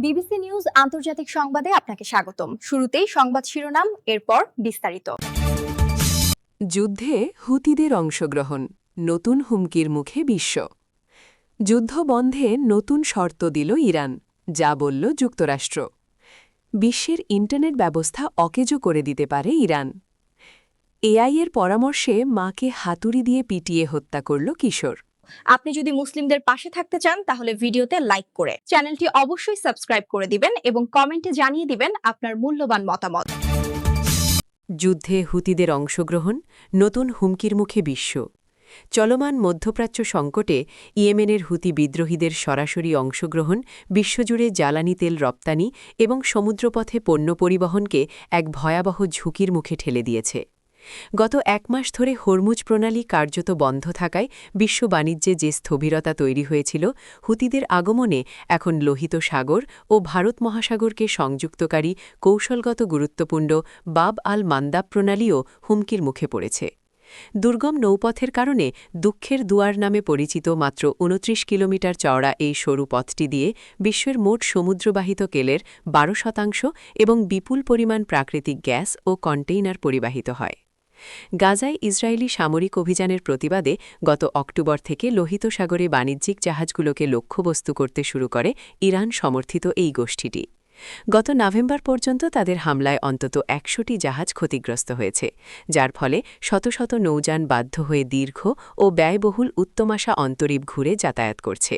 BBC news আন্তর্জাতিক সংবাদে আপনাকে স্বাগতম। শুরুতেই সংবাদ শিরোনাম, এরপর বিস্তারিত। যুদ্ধে হুতিদের অংশগ্রহণ, নতুন হুমকির মুখে বিশ্ব। যুদ্ধ বন্ধে নতুন শর্ত দিল ইরান, যা বলল যুক্তরাষ্ট্র। বিশ্বের ইন্টারনেট ব্যবস্থা অকেজো করে দিতে পারে ইরান। এআইয়ের পরামর্শে মাকে হাতুড়ি দিয়ে পিটিয়ে হত্যা করল কিশোর। আপনি যদি মুসলিমদের পাশে থাকতে চান তাহলে ভিডিওতে লাইক করে চ্যানেলটি অবশ্যই সাবস্ক্রাইব করে দিবেন এবং কমেন্টে জানিয়ে দিবেন আপনার মূল্যবান মতামত। যুদ্ধে হুতিদের অংশগ্রহণ, নতুন হুমকির মুখে বিশ্ব। চলমান মধ্যপ্রাচ্য সংকটে ইয়েমেনের হুতি বিদ্রোহীদের সরাসরি অংশগ্রহণ বিশ্বজুড়ে জ্বালানি তেল রপ্তানি এবং সমুদ্রপথে পণ্য পরিবহনকে এক ভয়াবহ ঝুঁকির মুখে ঠেলে দিয়েছে। গত এক মাস ধরে হরমুজ প্রণালী কার্যত বন্ধ থাকায় বিশ্ব বাণিজ্যে যে স্থবিরতা তৈরি হয়েছিল, হুতিদের আগমনে এখন লোহিত সাগর ও ভারত মহাসাগরকে সংযুক্তকারী কৌশলগত গুরুত্বপূর্ণ বাব আল মান্দাব প্রণালীও হুমকির মুখে পড়েছে। দুর্গম নৌপথের কারণে দুঃখের দুয়ার নামে পরিচিত মাত্র ২৯ কিলোমিটার চওড়া এই সরু পথটি দিয়ে বিশ্বের মোট সমুদ্রবাহিত তেলের ১২% এবং বিপুল পরিমাণ প্রাকৃতিক গ্যাস ও কন্টেইনার পরিবাহিত হয়। গাজায় ইসরায়েলি সামরিক অভিযানের প্রতিবাদে গত অক্টোবর থেকে লোহিত সাগরে বাণিজ্যিক জাহাজগুলোকে লক্ষ্যবস্তু করতে শুরু করে ইরান সমর্থিত এই গোষ্ঠীটি। গত নভেম্বর পর্যন্ত তাদের হামলায় অন্তত ১০০টি জাহাজ ক্ষতিগ্রস্ত হয়েছে, যার ফলে শত শত নৌযান বাধ্য হয়ে দীর্ঘ ও ব্যয়বহুল উত্তমাশা অন্তরীপ ঘুরে যাতায়াত করছে।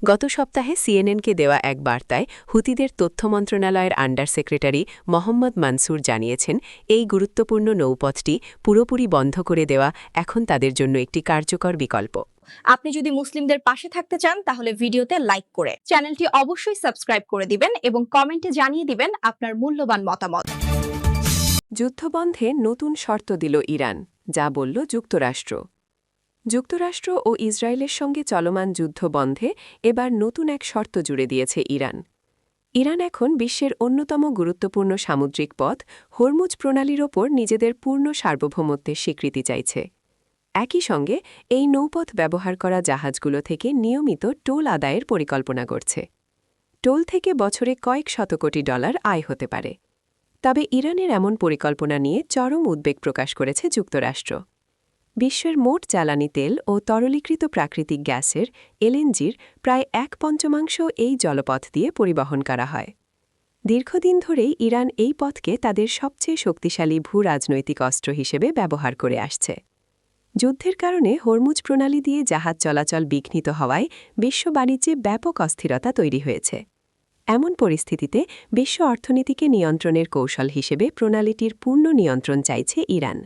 গত সপ্তাহে সিএনএনকে দেওয়া এক বার্তায় হুতিদের তথ্য মন্ত্রণালয়ের আন্ডার সেক্রেটারি মোহাম্মদ মানসুর জানিয়েছেন, এই গুরুত্বপূর্ণ নৌপথটি পুরোপুরি বন্ধ করে দেওয়া এখন তাদের জন্য একটি কার্যকর বিকল্প। আপনি যদি মুসলিমদের পাশে থাকতে চান তাহলে ভিডিওতে লাইক করে চ্যানেলটি অবশ্যই সাবস্ক্রাইব করে দিবেন এবং কমেন্টে জানিয়ে দিবেন আপনার মূল্যবান মতামত। যুদ্ধবন্ধে নতুন শর্ত দিল ইরান, যা বলল যুক্তরাষ্ট্র। যুক্তরাষ্ট্র ও ইসরায়েলের সঙ্গে চলমান যুদ্ধ বন্ধে এবার নতুন এক শর্ত জুড়ে দিয়েছে ইরান। ইরান এখন বিশ্বের অন্যতম গুরুত্বপূর্ণ সামুদ্রিক পথ হরমুজ প্রণালীর ওপর নিজেদের পূর্ণ সার্বভৌমত্বের স্বীকৃতি চাইছে। একই সঙ্গে এই নৌপথ ব্যবহার করা জাহাজগুলো থেকে নিয়মিত টোল আদায়ের পরিকল্পনা করছে। টোল থেকে বছরে কয়েক শত কোটি ডলার আয় হতে পারে। তবে ইরানের এমন পরিকল্পনা নিয়ে চরম উদ্বেগ প্রকাশ করেছে যুক্তরাষ্ট্র। বিশ্বের মোট জ্বালানি তেল ও তরলীকৃত প্রাকৃতিক গ্যাসের এলএনজির প্রায় ১/৫ এই জলপথ দিয়ে পরিবহন করা হয়। দীর্ঘদিন ধরেই ইরান এই পথকে তাদের সবচেয়ে শক্তিশালী ভূ-রাজনৈতিক অস্ত্র হিসেবে ব্যবহার করে আসছে। যুদ্ধের কারণে হরমুজ প্রণালী দিয়ে জাহাজ চলাচল বিঘ্নিত হওয়ায় বিশ্ব বাণিজ্যে ব্যাপক অস্থিরতা তৈরি হয়েছে। এমন পরিস্থিতিতে বিশ্ব অর্থনীতিকে নিয়ন্ত্রণের কৌশল হিসেবে প্রণালীটির পূর্ণ নিয়ন্ত্রণ চাইছে ইরান।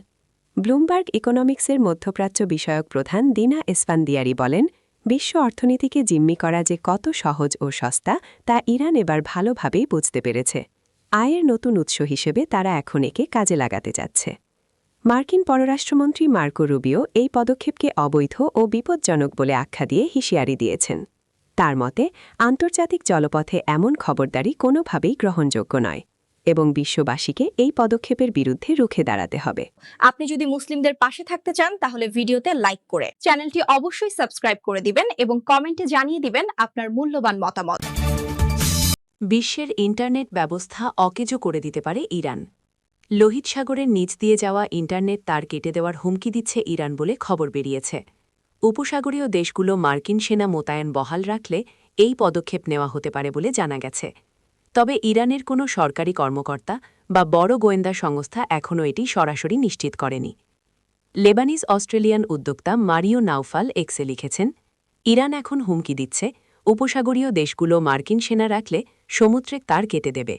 ব্লুমবার্গ ইকোনমিক্সের মধ্যপ্রাচ্য বিষয়ক প্রধান দিনা এসফান্দিয়ারি বলেন, বিশ্ব অর্থনীতিকে জিম্মি করা যে কত সহজ ও সস্তা তা ইরান এবার ভালোভাবেই বুঝতে পেরেছে। আয়ের নতুন উৎস হিসেবে তারা এখন একে কাজে লাগাতে যাচ্ছে। মার্কিন পররাষ্ট্রমন্ত্রী মার্কো রুবিও এই পদক্ষেপকে অবৈধ ও বিপজ্জনক বলে আখ্যা দিয়ে হুঁশিয়ারি দিয়েছেন। তার মতে, আন্তর্জাতিক জলপথে এমন খবরদারি কোনোভাবেই গ্রহণযোগ্য নয় এবং বিশ্ববাসীকে এই পদক্ষেপের বিরুদ্ধে রুখে দাঁড়াতে হবে। আপনি যদি মুসলিমদের পাশে থাকতে চান তাহলে ভিডিওতে লাইক করে চ্যানেলটি অবশ্যই সাবস্ক্রাইব করে দিবেন এবং কমেন্টে জানিয়ে দিবেন আপনার মূল্যবান মতামত। বিশ্বের ইন্টারনেট ব্যবস্থা অকেজো করে দিতে পারে ইরান। লোহিত সাগরের নিচ দিয়ে যাওয়া ইন্টারনেট তার কেটে দেওয়ার হুমকি দিচ্ছে ইরান বলে খবর বেরিয়েছে। উপসাগরীয় দেশগুলো মার্কিন সেনা মোতায়েন বহাল রাখলে এই পদক্ষেপ নেওয়া হতে পারে বলে জানা গেছে। তবে ইরানের কোনো সরকারি কর্মকর্তা বা বড় গোয়েন্দা সংস্থা এখনও এটি সরাসরি নিশ্চিত করেনি। লেবানিজ অস্ট্রেলিয়ান উদ্যোক্তা মারিও নাউফাল এক্সে লিখেছেন, ইরান এখন হুমকি দিচ্ছে উপসাগরীয় দেশগুলো মার্কিন সেনা রাখলে সমুদ্রে তার কেটে দেবে।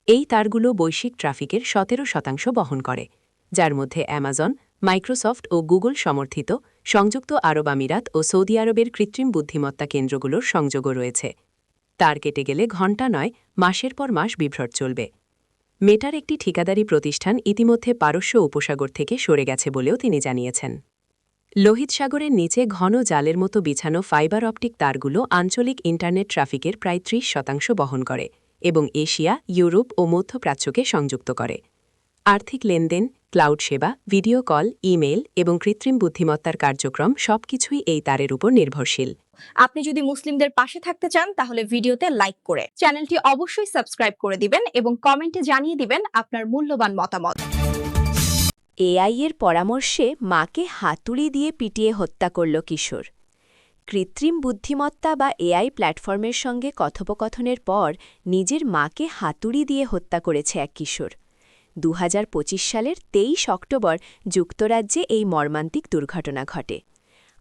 এই তারগুলো বৈশ্বিক ট্রাফিকের ১৭% বহন করে, যার মধ্যে অ্যামাজন, মাইক্রোসফট ও গুগল সমর্থিত সংযুক্ত আরব আমিরাত ও সৌদি আরবের কৃত্রিম বুদ্ধিমত্তা কেন্দ্রগুলোর সংযোগও রয়েছে। তার কেটে গেলে ঘণ্টা নয়, মাসের পর মাস বিভ্রাট চলবে। মেটার একটি ঠিকাদারি প্রতিষ্ঠান ইতিমধ্যে পারস্য উপসাগর থেকে সরে গেছে বলেও তিনি জানিয়েছেন। লোহিত সাগরের নিচে ঘন জালের মতো বিছানো ফাইবার অপটিক তারগুলো আঞ্চলিক ইন্টারনেট ট্রাফিকের প্রায় ৩০% বহন করে এবং এশিয়া, ইউরোপ ও মধ্যপ্রাচ্যকে সংযুক্ত করে। আর্থিক লেনদেন, ক্লাউড সেবা, ভিডিও কল, ইমেল এবং কৃত্রিম বুদ্ধিমত্তার কার্যক্রম সবকিছুই এই তারের উপর নির্ভরশীল। আপনি যদি মুসলিমদের পাশে থাকতে চান তাহলে ভিডিওতে লাইক করে চ্যানেলটি অবশ্যই সাবস্ক্রাইব করে দিবেন এবং কমেন্টে জানিয়ে দিবেন আপনার মূল্যবান মতামত। এআই এর পরামর্শে মাকে হাতুড়ি দিয়ে পিটিয়ে হত্যা করল কিশোর। কৃত্রিম বুদ্ধিমত্তা বা এআই প্ল্যাটফর্মের সঙ্গে কথোপকথনের পর নিজের মাকে হাতুড়ি দিয়ে হত্যা করেছে এক কিশোর। ২০২৫ সালের ২৩ অক্টোবর যুক্তরাজ্যে এই মর্মান্তিক দুর্ঘটনা ঘটে।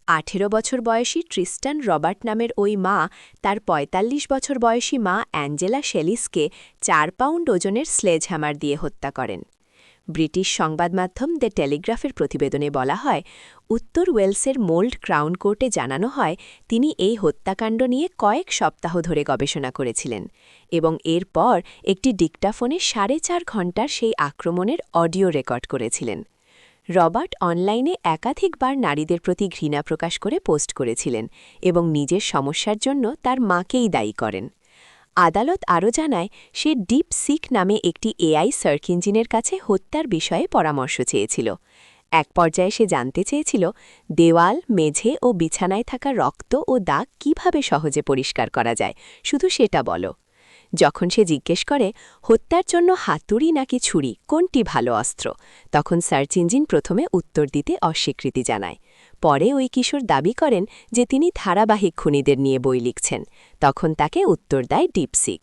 ১৮ বছর বয়সী ট্রিস্টান রবার্ট নামের ওই মা তার ৪৫ বছর বয়সী মা অ্যাঞ্জেলা শেলিসকে ৪ পাউন্ড ওজনের স্লেজহ্যামার দিয়ে হত্যা করেন। ব্রিটিশ সংবাদমাধ্যম দ্য টেলিগ্রাফের প্রতিবেদনে বলা হয়, উত্তর ওয়েলসের মোল্ড ক্রাউন কোর্টে জানানো হয় তিনি এই হত্যাকাণ্ড নিয়ে কয়েক সপ্তাহ ধরে গবেষণা করেছিলেন এবং এরপর একটি ডিক্টাফোনে ৪.৫ ঘণ্টার সেই আক্রমণের অডিও রেকর্ড করেছিলেন। রবার্ট অনলাইনে একাধিকবার নারীদের প্রতি ঘৃণা প্রকাশ করে পোস্ট করেছিলেন এবং নিজের সমস্যার জন্য তার মাকেই দায়ী করেন। আদালত আরও জানায় সে ডিপসিক নামে একটি এআই সার্চ ইঞ্জিনের কাছে হত্যার বিষয়ে পরামর্শ চেয়েছিল। এক পর্যায়ে সে জানতে চেয়েছিল দেওয়াল, মেঝে ও বিছানায় থাকা রক্ত ও দাগ কিভাবে সহজে পরিষ্কার করা যায়, শুধু সেটা বলো। যখন সে জিজ্ঞেস করে হত্যার জন্য হাতুড়ি নাকি ছুরি কোনটি ভালো অস্ত্র, তখন সার্চ ইঞ্জিন প্রথমে উত্তর দিতে অস্বীকৃতি জানায়। পরে ওই কিশোর দাবি করেন যে তিনি ধারাবাহিক খুনিদের নিয়ে বই লিখছেন। তখন তাকে উত্তর দেয় ডিপসিক।